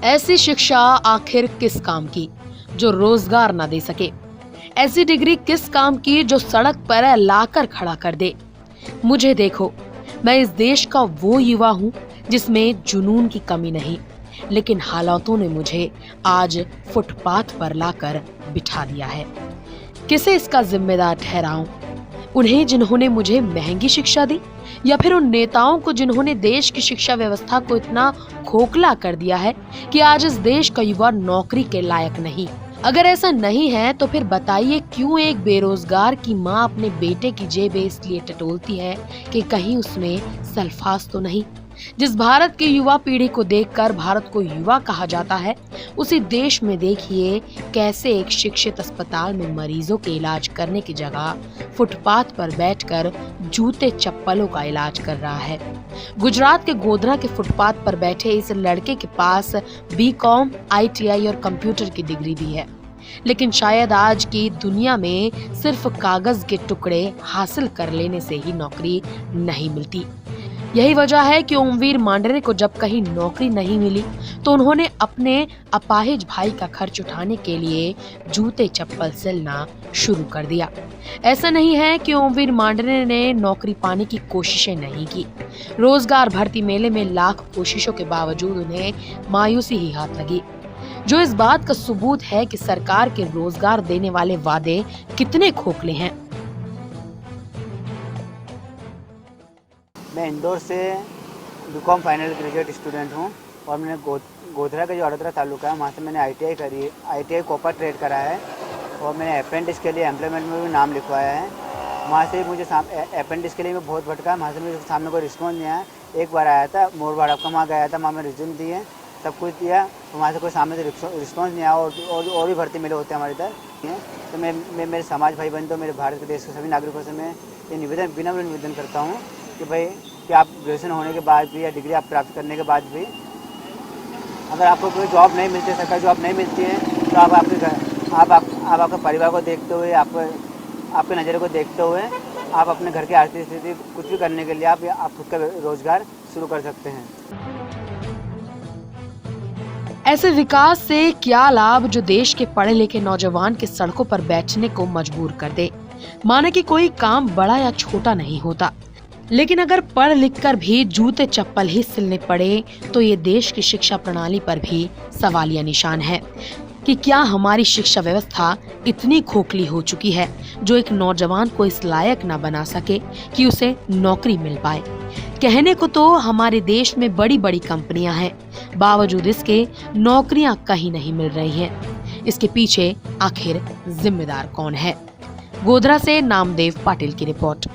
ऐसी शिक्षा आखिर किस काम की जो रोजगार ना दे सके? ऐसी डिग्री किस काम की जो सड़क पर लाकर खड़ा कर दे? मुझे देखो, मैं इस देश का वो युवा हूँ जिसमें जुनून की कमी नहीं, लेकिन हालातों ने मुझे आज फुटपाथ पर लाकर बिठा दिया है। किसे इसका जिम्मेदार ठहराऊं? उन्हें जिन्होंने मुझे महंगी शिक्षा दी, या फिर उन नेताओं को जिन्होंने देश की शिक्षा व्यवस्था को इतना खोखला कर दिया है कि आज इस देश का युवा नौकरी के लायक नहीं? अगर ऐसा नहीं है तो फिर बताइए, क्यों एक बेरोजगार की माँ अपने बेटे की जेब इसलिए टटोलती है कि कहीं उसमें सल्फास तो नहीं? जिस भारत की युवा पीढ़ी को देखकर भारत को युवा कहा जाता है, उसी देश में देखिए कैसे एक शिक्षित अस्पताल में मरीजों के इलाज करने की जगह फुटपाथ पर बैठकर जूते चप्पलों का इलाज कर रहा है। गुजरात के गोधरा के फुटपाथ पर बैठे इस लड़के के पास बीकॉम, ITI और कंप्यूटर की डिग्री भी है, लेकिन शायद आज की दुनिया में सिर्फ कागज के टुकड़े हासिल कर लेने से ही नौकरी नहीं मिलती। यही वजह है कि ओमवीर मांडरे को जब कहीं नौकरी नहीं मिली तो उन्होंने अपने अपाहिज भाई का खर्च उठाने के लिए जूते चप्पल सिलना शुरू कर दिया। ऐसा नहीं है कि ओमवीर मांडरे ने नौकरी पाने की कोशिशें नहीं की। रोजगार भर्ती मेले में लाख कोशिशों के बावजूद उन्हें मायूसी ही हाथ लगी, जो इस बात का सबूत है कि सरकार के रोजगार देने वाले वादे कितने खोखले हैं। मैं इंदौर से बीकॉम फाइनल ग्रेजुएट स्टूडेंट हूँ और मैंने गोधरा का जो अड़ोदरा तालुका है वहाँ से मैंने ITI करी है। ITI कॉपर ट्रेड करा है और मैंने अप्रेंटिस के लिए एम्प्लॉयमेंट में भी नाम लिखवाया है। वहाँ से मुझे अप्रेंटिस के लिए मैं बहुत भटका, वहाँ से मुझे सामने कोई रिस्पॉन्स नहीं आया। एक बार आया था मोरवाड़ा का, वहाँ गया था, वहाँ मैं रिज्यूम दिए, सब कुछ दिया, तो वहाँ से कोई सामने से रिस्पॉन्स नहीं आया। और भी भर्ती मेले होते हैं हमारे इधर। तो मैं मेरे समाज भाई बहन, तो मेरे भारत के देश के सभी नागरिकों से मैं ये निवेदन करता हूँ कि भाई कि आप ग्रेजुएशन होने के बाद भी या डिग्री आप प्राप्त करने के बाद भी अगर आपको कोई जॉब नहीं मिलती है, सरकारी जॉब नहीं मिलती है, तो आप आपके परिवार को देखते हुए, आपके नज़रिए को देखते हुए आप अपने घर की आर्थिक स्थिति कुछ भी करने के लिए आप खुद का रोजगार शुरू कर सकते हैं। ऐसे विकास से क्या लाभ जो देश के पढ़े लिखे नौजवान के सड़कों पर बैठने को मजबूर कर दे? माने कि कोई काम बड़ा या छोटा नहीं होता, लेकिन अगर पढ़ लिख कर भी जूते चप्पल ही सिलने पड़े तो ये देश की शिक्षा प्रणाली पर भी सवालिया निशान है कि क्या हमारी शिक्षा व्यवस्था इतनी खोखली हो चुकी है जो एक नौजवान को इस लायक ना बना सके कि उसे नौकरी मिल पाए। कहने को तो हमारे देश में बड़ी बड़ी कंपनियां हैं, बावजूद इसके नौकरियां कहीं नहीं मिल रही हैं। इसके पीछे आखिर जिम्मेदार कौन है? गोधरा से नामदेव पाटिल की रिपोर्ट।